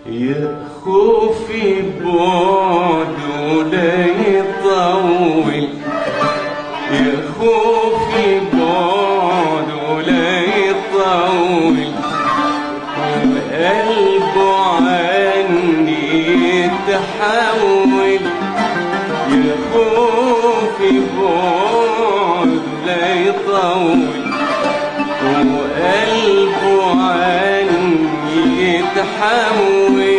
يا خوفي بعده لا يطول، يا خوفي بعده لا يطول، وقلبه عني يتحول. يا خوفي بعده لا يطول، وقلبه عني يتحول.